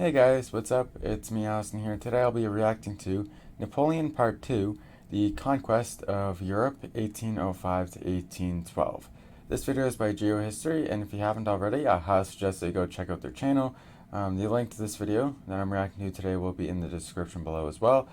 Hey guys, what's up? It's me, Austin here. Today I'll be reacting to Napoleon Part 2, The Conquest of Europe, 1805 to 1812. This video is by Geohistory, and if you haven't already, I highly suggest that you go check out their channel. The link to this video that I'm reacting to today will be in the description below as well.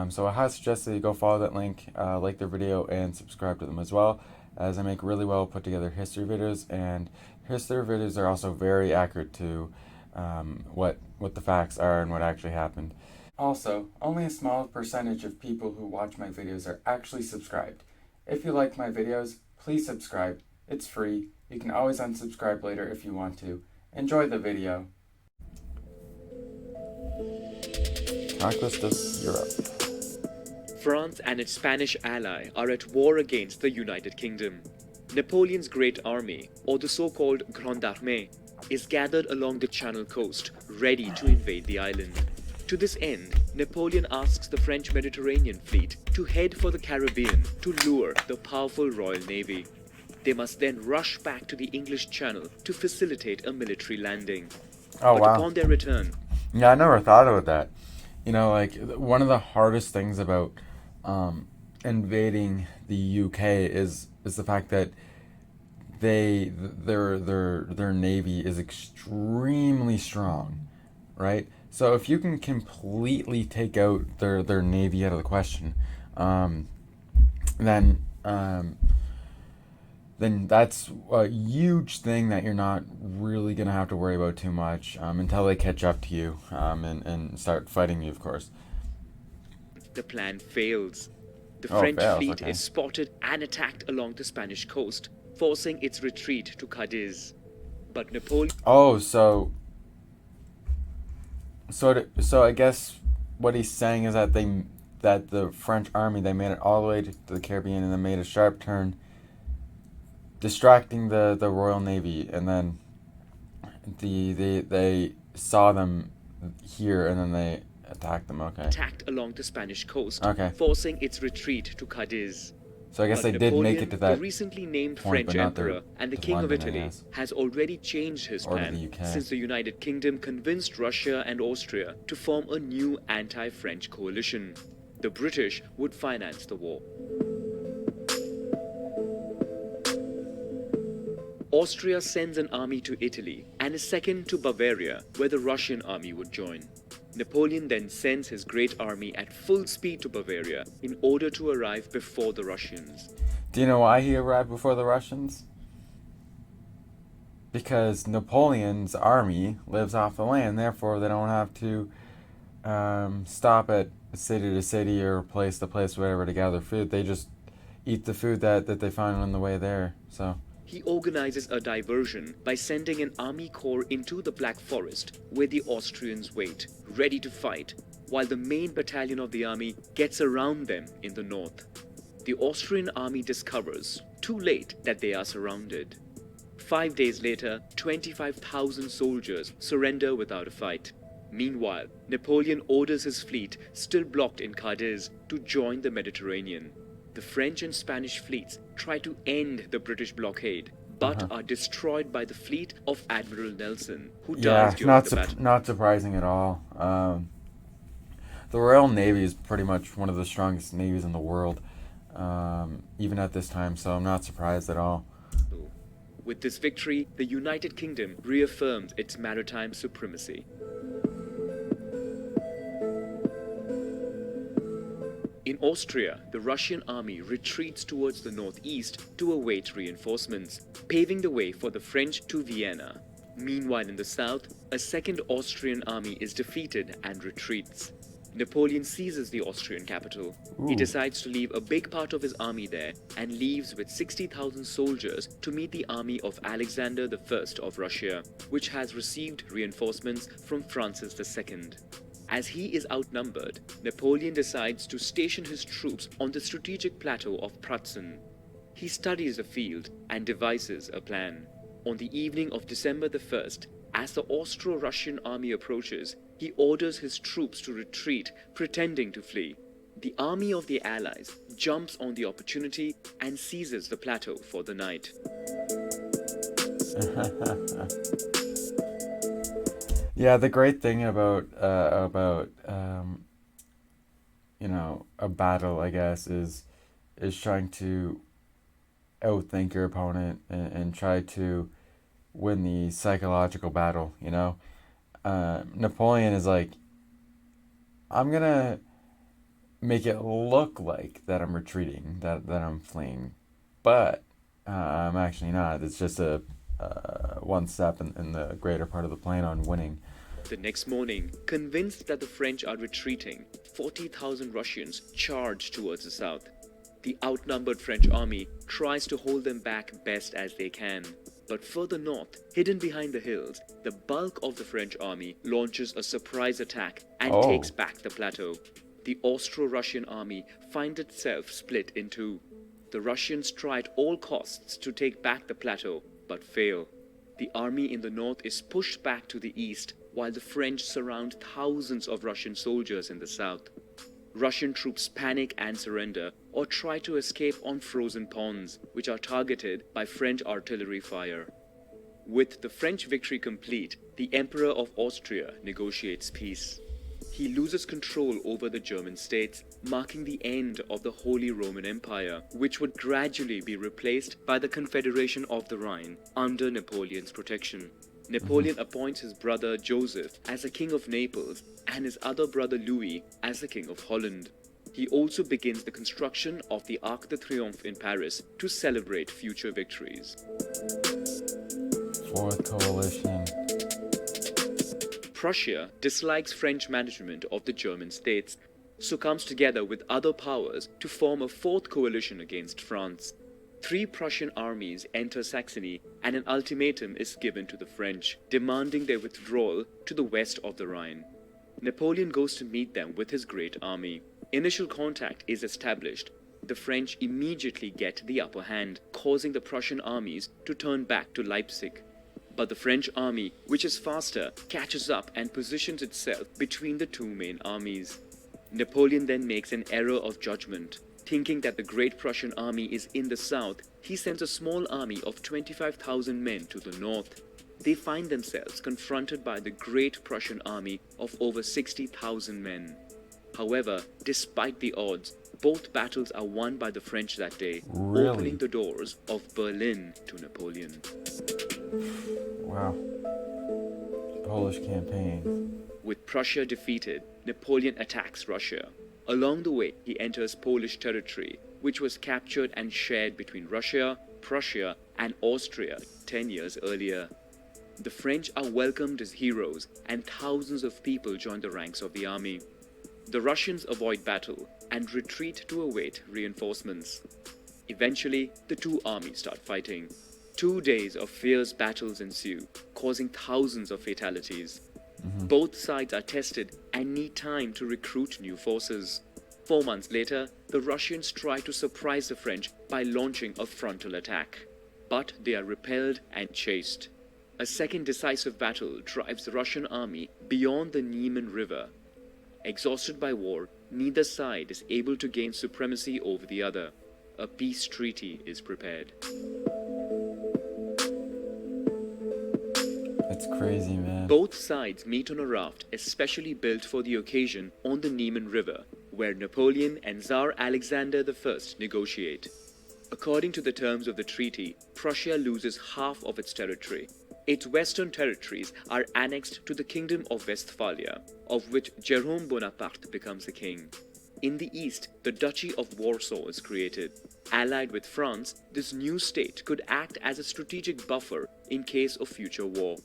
So I highly suggest that you go follow that link, like their video, and subscribe to them as well, as I make really well put together history videos, and history videos are also very accurate to what the facts are and what actually happened. Also, only a small percentage of people who watch my videos are actually subscribed. If you like my videos, please subscribe. It's free. You can always unsubscribe later if you want to. Enjoy the video. Conquest of Europe. France and its Spanish ally are at war against the United Kingdom. Napoleon's Great Army, or the so-called Grande Armée, is gathered along the Channel coast, ready to invade the island. To this end, Napoleon asks the French Mediterranean fleet to head for the Caribbean to lure the powerful Royal Navy. They must then rush back to the English Channel to facilitate a military landing. Oh, wow. Upon their return... Yeah, I never thought about that. You know, like, one of the hardest things about invading the UK is the fact that their navy is extremely strong, right? So if you can completely take out their navy out of the question, then that's a huge thing that you're not really gonna have to worry about too much until they catch up to you and start fighting you, of course. The plan fails. The French fleet okay. is spotted and attacked along the Spanish coast, forcing its retreat to Cadiz. But Napoleon... Oh, so I guess what he's saying is that the French army, they made it all the way to the Caribbean and then made a sharp turn, distracting the Royal Navy, and then they saw them here and then they attacked them. Okay. Attacked along the Spanish coast, Okay. Forcing its retreat to Cadiz. So I guess But they did make it to that the recently named point, French but not emperor and the to King of London, I Italy guess. has already changed his Or to plan the UK. since the United Kingdom convinced Russia and Austria to form a new anti-French coalition. The British would finance the war. Austria sends an army to Italy and a second to Bavaria, where the Russian army would join. Napoleon then sends his great army at full speed to Bavaria in order to arrive before the Russians. Do you know why he arrived before the Russians? Because Napoleon's army lives off the land, therefore they don't have to stop at city to city or place to place, whatever, to gather food. They just eat the food that they find on the way there. So he organizes a diversion by sending an army corps into the Black Forest, where the Austrians wait, ready to fight, while the main battalion of the army gets around them in the north. The Austrian army discovers, too late, that they are surrounded. 5 days later, 25,000 soldiers surrender without a fight. Meanwhile, Napoleon orders his fleet, still blocked in Cadiz, to join the Mediterranean. The French and Spanish fleets try to end the British blockade, but are destroyed by the fleet of Admiral Nelson, who dies during the battle. Not surprising at all. The Royal Navy is pretty much one of the strongest navies in the world, even at this time, so I'm not surprised at all. With this victory, the United Kingdom reaffirmed its maritime supremacy. In Austria, the Russian army retreats towards the northeast to await reinforcements, paving the way for the French to Vienna. Meanwhile, in the south, a second Austrian army is defeated and retreats. Napoleon seizes the Austrian capital. He decides to leave a big part of his army there and leaves with 60,000 soldiers to meet the army of Alexander I of Russia, which has received reinforcements from Francis II. As he is outnumbered, Napoleon decides to station his troops on the strategic plateau of Pratzen. He studies the field and devises a plan. On the evening of December the 1st, as the Austro-Russian army approaches, he orders his troops to retreat, pretending to flee. The army of the Allies jumps on the opportunity and seizes the plateau for the night. Yeah, the great thing about a battle, I guess, is trying to outthink your opponent and try to win the psychological battle. Napoleon is like, I'm gonna make it look like that I'm retreating, that I'm fleeing, but I'm actually not. It's just a one step in the greater part of the plan on winning. The next morning, convinced that the French are retreating, 40,000 Russians charge towards the south. The outnumbered French army tries to hold them back best as they can. But further north, hidden behind the hills, the bulk of the French army launches a surprise attack and Oh, takes back the plateau. The Austro-Russian army finds itself split in two. The Russians try at all costs to take back the plateau, but fail. The army in the north is pushed back to the east, while the French surround thousands of Russian soldiers in the south. Russian troops panic and surrender, or try to escape on frozen ponds, which are targeted by French artillery fire. With the French victory complete, the Emperor of Austria negotiates peace. He loses control over the German states, marking the end of the Holy Roman Empire, which would gradually be replaced by the Confederation of the Rhine under Napoleon's protection. Napoleon appoints his brother Joseph as the King of Naples and his other brother Louis as the King of Holland. He also begins the construction of the Arc de Triomphe in Paris to celebrate future victories. Fourth Coalition. Prussia dislikes French management of the German states, so comes together with other powers to form a fourth coalition against France. 3 Prussian armies enter Saxony, and an ultimatum is given to the French, demanding their withdrawal to the west of the Rhine. Napoleon goes to meet them with his great army. Initial contact is established. The French immediately get the upper hand, causing the Prussian armies to turn back to Leipzig. But the French army, which is faster, catches up and positions itself between the two main armies. Napoleon then makes an error of judgment. Thinking that the great Prussian army is in the south, he sends a small army of 25,000 men to the north. They find themselves confronted by the great Prussian army of over 60,000 men. However, despite the odds, both battles are won by the French that day, Really? opening the doors of Berlin to Napoleon. Wow. Polish campaign. With Prussia defeated, Napoleon attacks Russia. Along the way, he enters Polish territory, which was captured and shared between Russia, Prussia, and Austria 10 years earlier. The French are welcomed as heroes, and thousands of people join the ranks of the army. The Russians avoid battle and retreat to await reinforcements. Eventually, the two armies start fighting. 2 days of fierce battles ensue, causing thousands of fatalities. Both sides are tested and need time to recruit new forces. 4 months later, the Russians try to surprise the French by launching a frontal attack. But they are repelled and chased. A second decisive battle drives the Russian army beyond the Niemen River. Exhausted by war, neither side is able to gain supremacy over the other. A peace treaty is prepared. It's crazy, man. Both sides meet on a raft especially built for the occasion on the Niemen River, where Napoleon and Tsar Alexander I negotiate. According to the terms of the treaty, Prussia loses half of its territory. Its western territories are annexed to the Kingdom of Westphalia, of which Jerome Bonaparte becomes the king. In the east, the Duchy of Warsaw is created. Allied with France, this new state could act as a strategic buffer in case of future war.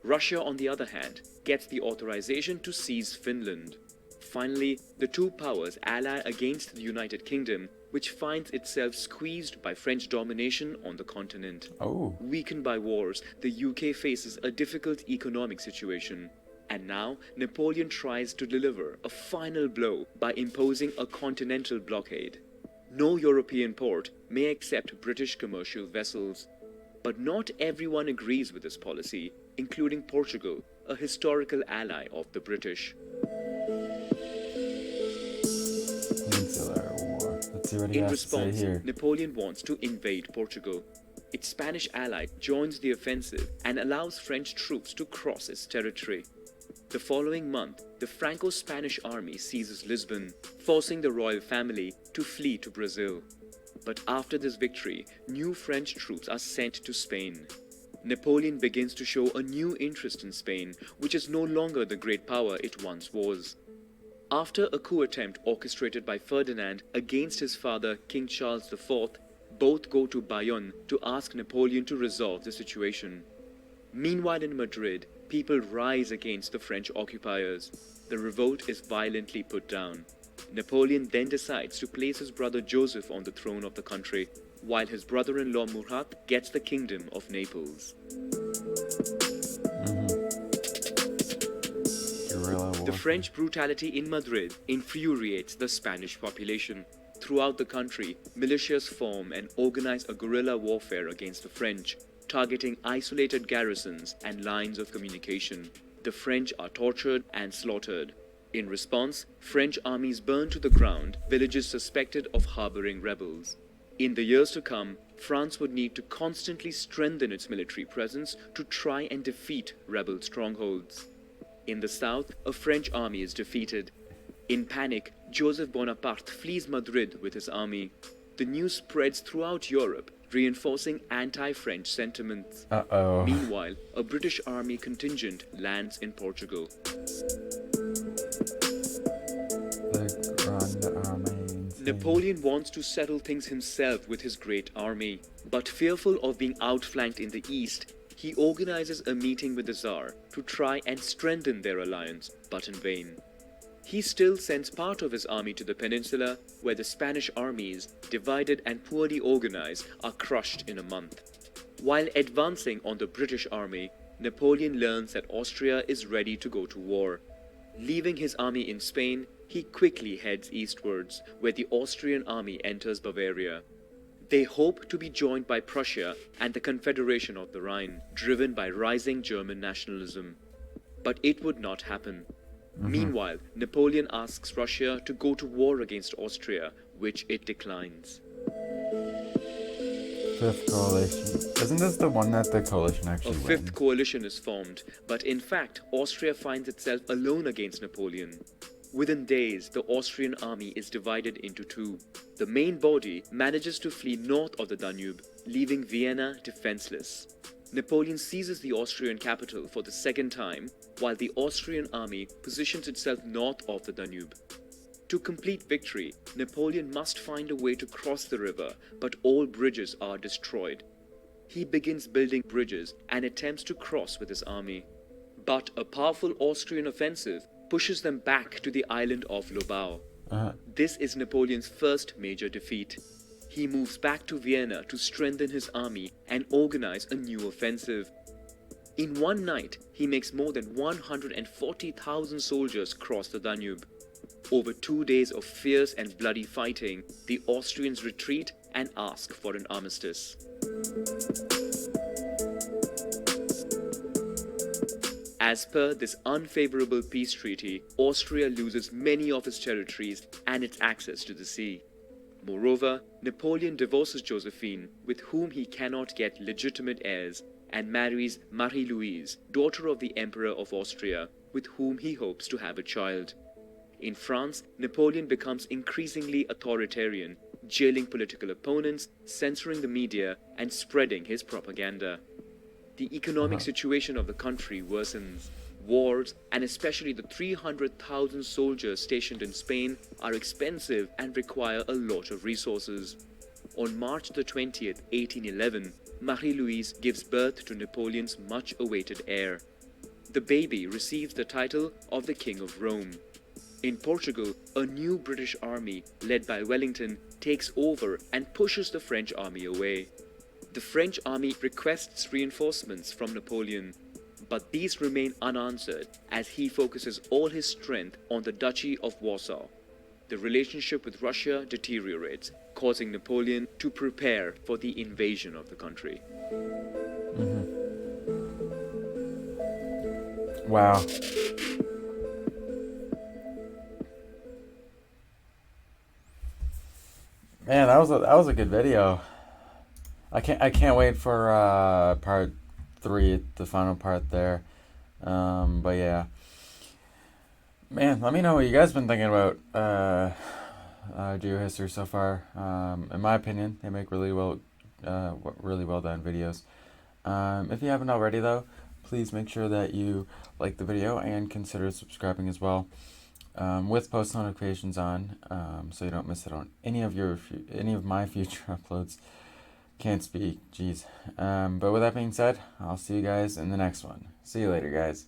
Russia, on the other hand, gets the authorization to seize Finland. Finally, the two powers ally against the United Kingdom, which finds itself squeezed by French domination on the continent. Oh. Weakened by wars, the UK faces a difficult economic situation. And now, Napoleon tries to deliver a final blow by imposing a continental blockade. No European port may accept British commercial vessels. But not everyone agrees with this policy, including Portugal, a historical ally of the British. Peninsular War. Let's see what he In has to say response, here. Napoleon wants to invade Portugal. Its Spanish ally joins the offensive and allows French troops to cross its territory. The following month, the Franco-Spanish army seizes Lisbon, forcing the royal family to flee to Brazil. But after this victory, new French troops are sent to Spain. Napoleon begins to show a new interest in Spain, which is no longer the great power it once was. After a coup attempt orchestrated by Ferdinand against his father, King Charles IV, both go to Bayonne to ask Napoleon to resolve the situation. Meanwhile in Madrid, people rise against the French occupiers. The revolt is violently put down. Napoleon then decides to place his brother Joseph on the throne of the country, while his brother-in-law Murat gets the kingdom of Naples. Guerrilla war. The French brutality in Madrid infuriates the Spanish population. Throughout the country, militias form and organize a guerrilla warfare against the French, targeting isolated garrisons and lines of communication. The French are tortured and slaughtered. In response, French armies burn to the ground villages suspected of harboring rebels. In the years to come, France would need to constantly strengthen its military presence to try and defeat rebel strongholds. In the south, a French army is defeated. In panic, Joseph Bonaparte flees Madrid with his army. The news spreads throughout Europe, reinforcing anti-French sentiments. Uh-oh. Meanwhile, a British army contingent lands in Portugal. The Grand Army. Napoleon wants to settle things himself with his great army, but fearful of being outflanked in the east, he organizes a meeting with the Tsar to try and strengthen their alliance, but in vain. He still sends part of his army to the peninsula, where the Spanish armies, divided and poorly organized, are crushed in a month. While advancing on the British army, Napoleon learns that Austria is ready to go to war. Leaving his army in Spain, he quickly heads eastwards, where the Austrian army enters Bavaria. They hope to be joined by Prussia and the Confederation of the Rhine, driven by rising German nationalism. But it would not happen. Meanwhile, Napoleon asks Russia to go to war against Austria, which it declines. Fifth coalition. Isn't this the one that the coalition A actually fifth wins? coalition is formed, but in fact, Austria finds itself alone against Napoleon. Within days, the Austrian army is divided into two. The main body manages to flee north of the Danube, leaving Vienna defenseless. Napoleon seizes the Austrian capital for the second time, while the Austrian army positions itself north of the Danube. To complete victory, Napoleon must find a way to cross the river, but all bridges are destroyed. He begins building bridges and attempts to cross with his army. But a powerful Austrian offensive pushes them back to the island of Lobau. This is Napoleon's first major defeat. He moves back to Vienna to strengthen his army and organize a new offensive. In one night, he makes more than 140,000 soldiers cross the Danube. Over 2 days of fierce and bloody fighting, the Austrians retreat and ask for an armistice. As per this unfavorable peace treaty, Austria loses many of its territories and its access to the sea. Moreover, Napoleon divorces Josephine, with whom he cannot get legitimate heirs, and marries Marie-Louise, daughter of the Emperor of Austria, with whom he hopes to have a child. In France, Napoleon becomes increasingly authoritarian, jailing political opponents, censoring the media, and spreading his propaganda. The economic situation of the country worsens. Wars, and especially the 300,000 soldiers stationed in Spain, are expensive and require a lot of resources. On March the 20th, 1811, Marie-Louise gives birth to Napoleon's much-awaited heir. The baby receives the title of the King of Rome. In Portugal, a new British army, led by Wellington, takes over and pushes the French army away. The French army requests reinforcements from Napoleon, but these remain unanswered as he focuses all his strength on the Duchy of Warsaw. The relationship with Russia deteriorates, causing Napoleon to prepare for the invasion of the country. Wow. Man, that was a good video. I can't wait for part 3, the final part there. But yeah. Man, let me know what you guys been thinking about geohistory so far. In my opinion, they make really well done videos. If you haven't already, though, please make sure that you like the video and consider subscribing as well, with post notifications on, so you don't miss out on any of my future uploads. Can't speak, jeez. But with that being said, I'll see you guys in the next one. See you later, guys.